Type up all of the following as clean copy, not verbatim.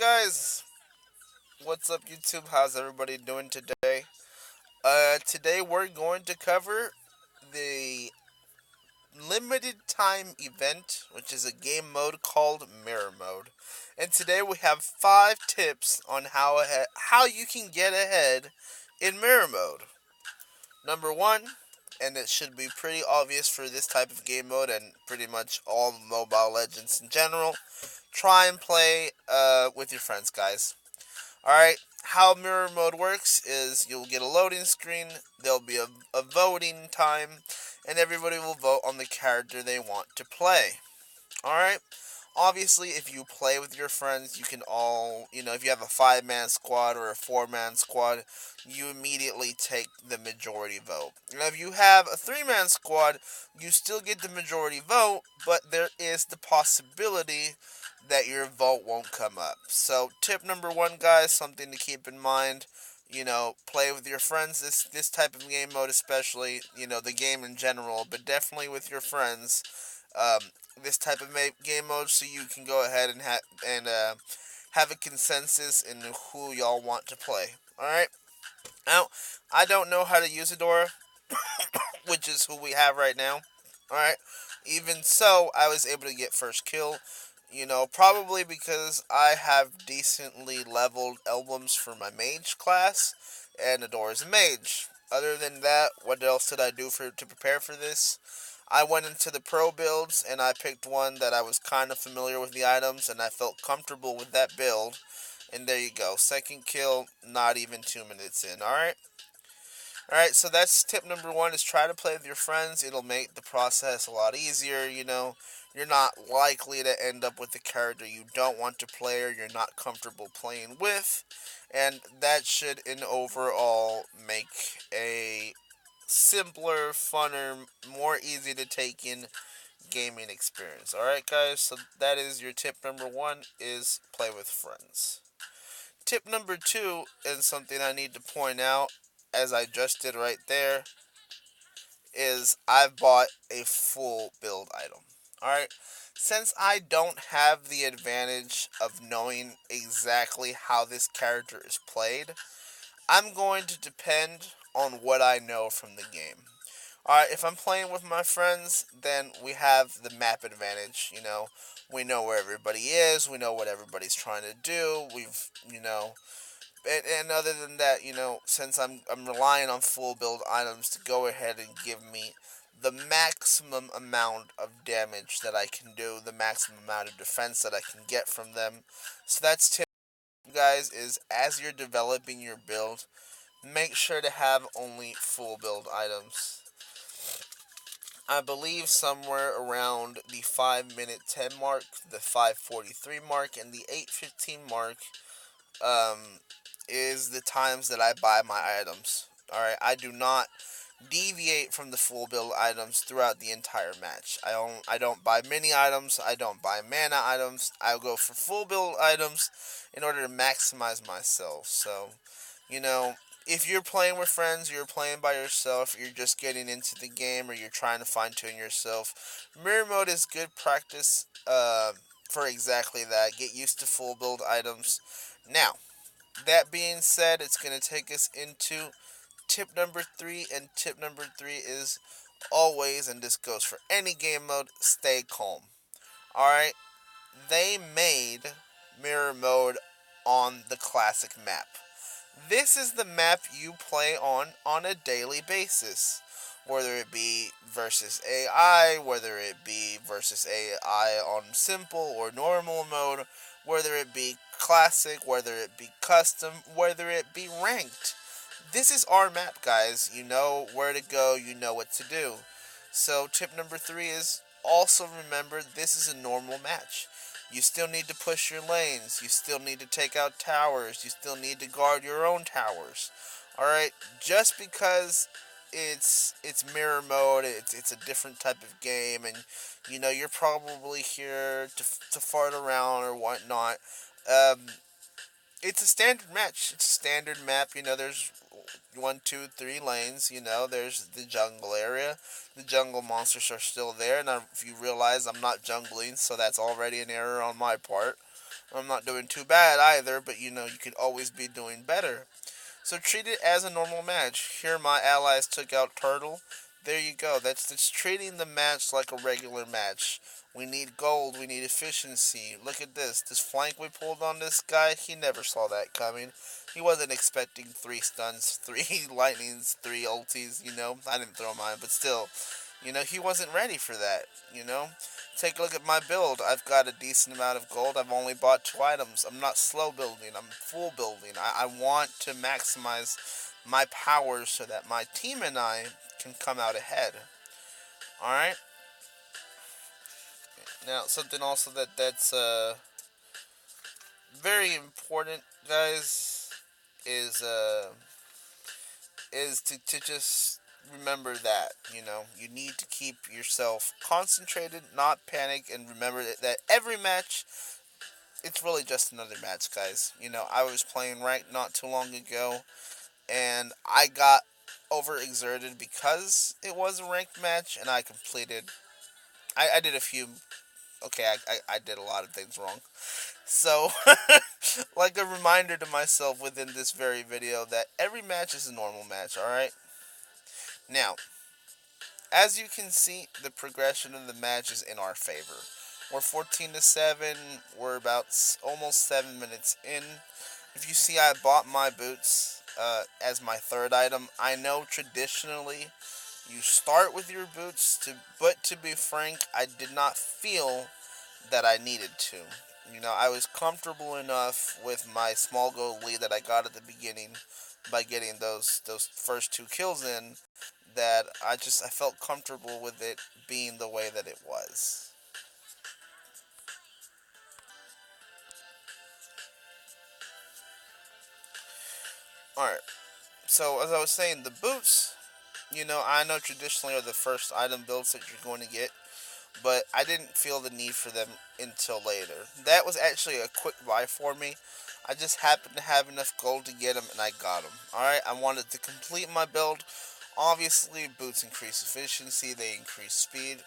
guys, what's up YouTube? How's everybody doing today? Today we're going to cover the limited time event, which is a game mode called Mirror Mode. And today we have 5 tips on how you can get ahead in Mirror Mode. Number 1, and it should be pretty obvious for this type of game mode and pretty much all Mobile Legends in general, try and play with your friends, guys. Alright, how mirror mode works is you'll get a loading screen, there'll be a voting time, and everybody will vote on the character they want to play. Alright? Obviously, if you play with your friends, you can all, if you have a 5-man squad or a 4-man squad, you immediately take the majority vote. And if you have a 3-man squad, you still get the majority vote, but there is the possibility that your vote won't come up. So, tip number 1, guys, something to keep in mind. Play with your friends. This type of game mode, especially, the game in general, but definitely with your friends. This type of game mode, so you can go ahead and have a consensus in who y'all want to play. All right. Now, I don't know how to use Adora, which is who we have right now. All right. Even so, I was able to get first kill. Probably because I have decently leveled emblems for my mage class, and Adora's a mage. Other than that, what else did I do to prepare for this? I went into the pro builds and I picked one that I was kind of familiar with the items and I felt comfortable with that build. And there you go. Second kill, not even 2 minutes in. Alright? Alright, so that's tip number 1 is try to play with your friends. It'll make the process a lot easier, You're not likely to end up with a character you don't want to play or you're not comfortable playing with. And that should, in overall, make a simpler, funner, more easy to take in gaming experience. Alright guys, so that is your tip number 1 is play with friends. Tip number 2, and something I need to point out, as I just did right there, is I've bought a full build item. Alright? Since I don't have the advantage of knowing exactly how this character is played, I'm going to depend on what I know from the game. Alright, if I'm playing with my friends, then we have the map advantage, We know where everybody is, we know what everybody's trying to do, and other than that, since I'm relying on full build items to go ahead and give me the maximum amount of damage that I can do, the maximum amount of defense that I can get from them. So that's tip, guys, is as you're developing your build, make sure to have only full build items. I believe somewhere around the 5-minute 10 mark, the 5:43 mark, and the 8:15 mark is the times that I buy my items. Alright, I do not deviate from the full build items throughout the entire match. I don't buy mini items, I don't buy mana items, I go for full build items in order to maximize myself. So, you know, if you're playing with friends, you're playing by yourself, you're just getting into the game, or you're trying to fine tune yourself, mirror mode is good practice for exactly that. Get used to full build items. Now, that being said, it's going to take us into tip number 3, and tip number 3 is always, and this goes for any game mode, stay calm. Alright? They made mirror mode on the classic map. This is the map you play on a daily basis. Whether it be versus AI, whether it be versus AI on simple or normal mode, whether it be classic, whether it be custom, whether it be ranked. This is our map, guys. You know where to go, you know what to do. So, tip number 3 is also remember this is a normal match. You still need to push your lanes. You still need to take out towers. You still need to guard your own towers. Alright? Just because it's mirror mode, it's a different type of game, and you're probably here to fart around or whatnot. Um, it's a standard match. It's a standard map. There's 1, 2, 3 lanes. There's the jungle area. The jungle monsters are still there. Now, if you realize I'm not jungling, so that's already an error on my part. I'm not doing too bad either, but you could always be doing better. So treat it as a normal match. Here my allies took out Turtle. There you go. That's treating the match like a regular match. We need gold, we need efficiency. Look at this. This flank we pulled on this guy, he never saw that coming. He wasn't expecting 3 stuns, 3 lightnings, 3 ultis. I didn't throw mine, but still, he wasn't ready for that. Take a look at my build. I've got a decent amount of gold. I've only bought 2 items. I'm not slow building. I'm full building. I want to maximize my powers so that my team and I can come out ahead. Alright? Now, something also that's very important, guys, is to just remember that you need to keep yourself concentrated, not panic, and remember that every match, it's really just another match, guys. I was playing ranked not too long ago, and I got overexerted because it was a ranked match, and I completed. I did a few. Okay, I did a lot of things wrong. So, like a reminder to myself within this very video that every match is a normal match, alright? Now, as you can see, the progression of the match is in our favor. We're 14-7. We're about almost 7 minutes in. If you see, I bought my boots as my third item. I know traditionally you start with your boots, but to be frank, I did not feel that I needed to. I was comfortable enough with my small gold lead that I got at the beginning by getting those first 2 kills in, that I felt comfortable with it being the way that it was. Alright, so as I was saying, the boots, I know traditionally are the first item builds that you're going to get, but I didn't feel the need for them until later. That was actually a quick buy for me. I just happened to have enough gold to get them, and I got them. Alright, I wanted to complete my build. Obviously, boots increase efficiency, they increase speed,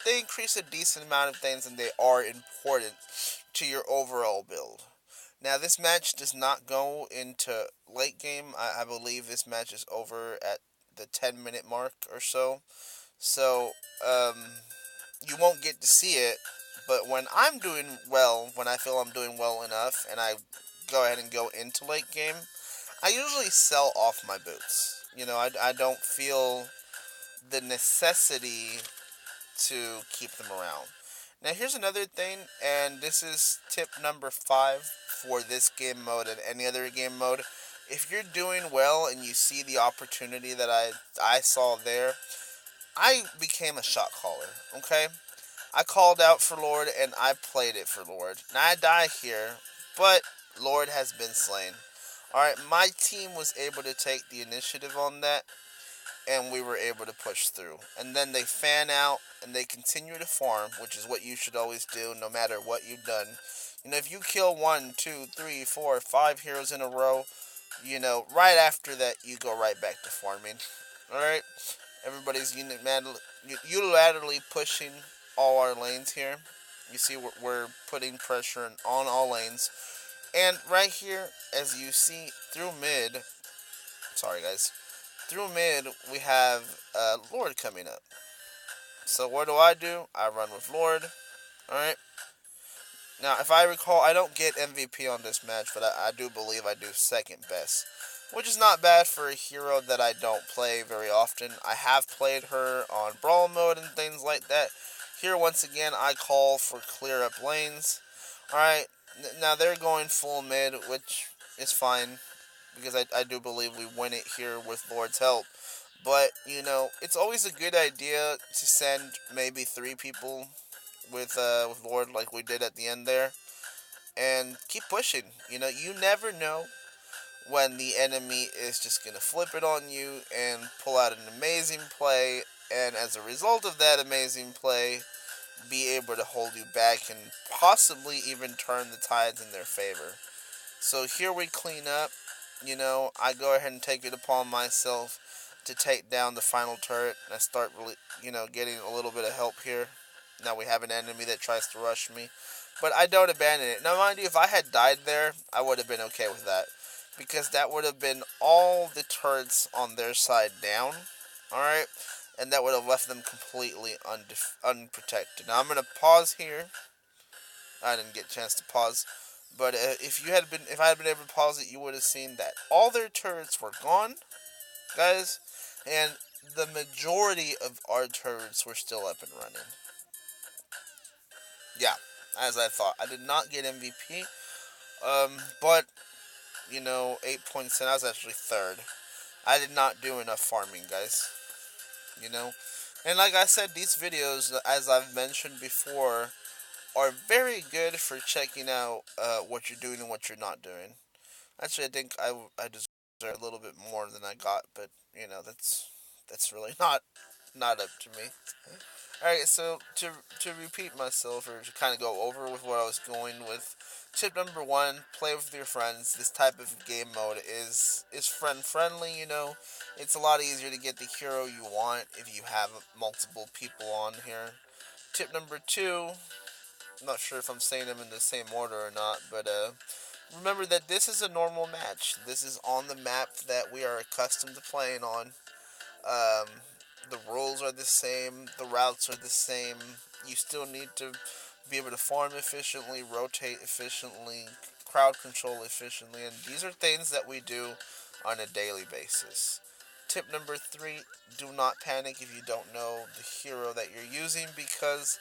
they increase a decent amount of things, and they are important to your overall build. Now, this match does not go into late game. I believe this match is over at the 10-minute mark or so. So, you won't get to see it, but when I'm doing well, when I feel I'm doing well enough, and I go ahead and go into late game, I usually sell off my boots. I don't feel the necessity to keep them around. Now, here's another thing, and this is tip number 5 for this game mode and any other game mode. If you're doing well and you see the opportunity that I saw there, I became a shot caller, okay? I called out for Lord and I played it for Lord. Now I die here, but Lord has been slain. Alright, my team was able to take the initiative on that, and we were able to push through. And then they fan out and they continue to farm, which is what you should always do no matter what you've done. If you kill 1, 2, 3, 4, 5 heroes in a row, right after that you go right back to farming. Alright? Everybody's unilaterally pushing all our lanes here. You see we're putting pressure on all lanes. And right here, as you see, through mid, sorry guys, through mid we have Lord coming up. So what do? I run with Lord. Alright. Now, if I recall, I don't get MVP on this match, but I do believe I do second best, which is not bad for a hero that I don't play very often. I have played her on Brawl mode and things like that. Here, once again, I call for clear up lanes. Alright, now they're going full mid, which is fine, because I do believe we win it here with Lord's help. But, it's always a good idea to send maybe 3 people with Lord like we did at the end there, and keep pushing. You never know when the enemy is just going to flip it on you and pull out an amazing play, and as a result of that amazing play, be able to hold you back and possibly even turn the tides in their favor. So here we clean up. I go ahead and take it upon myself to take down the final turret, and I start really, getting a little bit of help here. Now we have an enemy that tries to rush me, But I don't abandon it. Now, mind you, if I had died there, I would have been okay with that. Because that would have been all the turrets on their side down. Alright? And that would have left them completely unprotected. Now, I'm going to pause here. I didn't get a chance to pause. But if I had been able to pause it, you would have seen that all their turrets were gone, guys. And the majority of our turrets were still up and running. Yeah, as I thought. I did not get MVP. But 8 points in. I was actually third. I did not do enough farming, guys. You know, and like I said, these videos, as I've mentioned before, are very good for checking out what you're doing and what you're not doing. Actually, I think I deserve a little bit more than I got, but that's really not up to me. All right, so to repeat myself or to kind of go over with what I was going with, tip number one: play with your friends. This type of game mode is friend friendly. It's a lot easier to get the hero you want if you have multiple people on here. Tip number two: I'm not sure if I'm saying them in the same order or not, but remember that this is a normal match. This is on the map that we are accustomed to playing on. Um, the rules are the same. The routes are the same. You still need to be able to farm efficiently, rotate efficiently, crowd control efficiently, and these are things that we do on a daily basis. Tip number three: do not panic if you don't know the hero that you're using because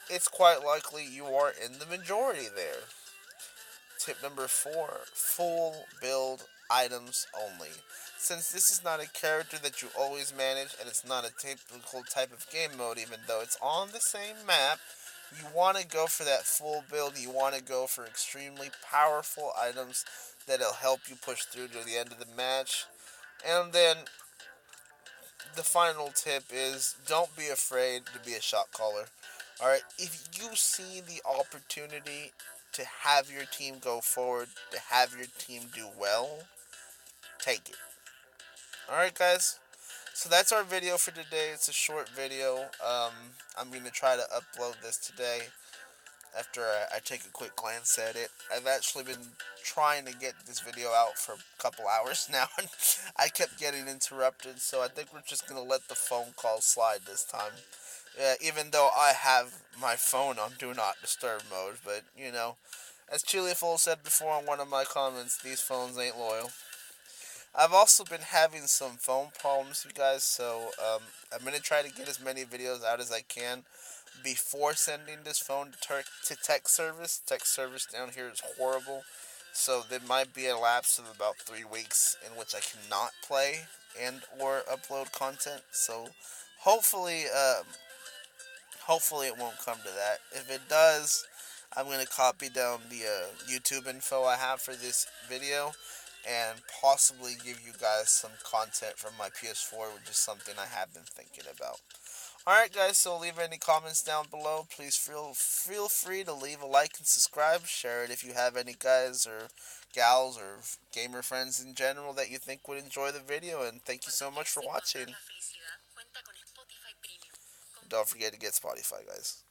it's quite likely you are in the majority there. Tip number four: full build items only. Since this is not a character that you always manage and it's not a typical type of game mode, even though it's on the same map, you want to go for that full build. You want to go for extremely powerful items that'll help you push through to the end of the match. And then the final tip is don't be afraid to be a shot caller. Alright, if you see the opportunity to have your team go forward, to have your team do well, take it. Alright, guys? So that's our video for today. It's a short video. I'm going to try to upload this today after I take a quick glance at it. I've actually been trying to get this video out for a couple hours now, and I kept getting interrupted, so I think we're just going to let the phone call slide this time. Even though I have my phone on Do Not Disturb mode, but, as Chiliful said before in one of my comments, these phones ain't loyal. I've also been having some phone problems, you guys, so I'm going to try to get as many videos out as I can before sending this phone to tech service. Tech service down here is horrible, so there might be a lapse of about 3 weeks in which I cannot play and or upload content. So hopefully, hopefully it won't come to that. If it does, I'm going to copy down the YouTube info I have for this video and possibly give you guys some content from my PS4, which is something I have been thinking about. Alright guys, so leave any comments down below. Please feel free to leave a like and subscribe. Share it if you have any guys or gals or gamer friends in general that you think would enjoy the video. And thank you so much for watching. Don't forget to get Spotify, guys.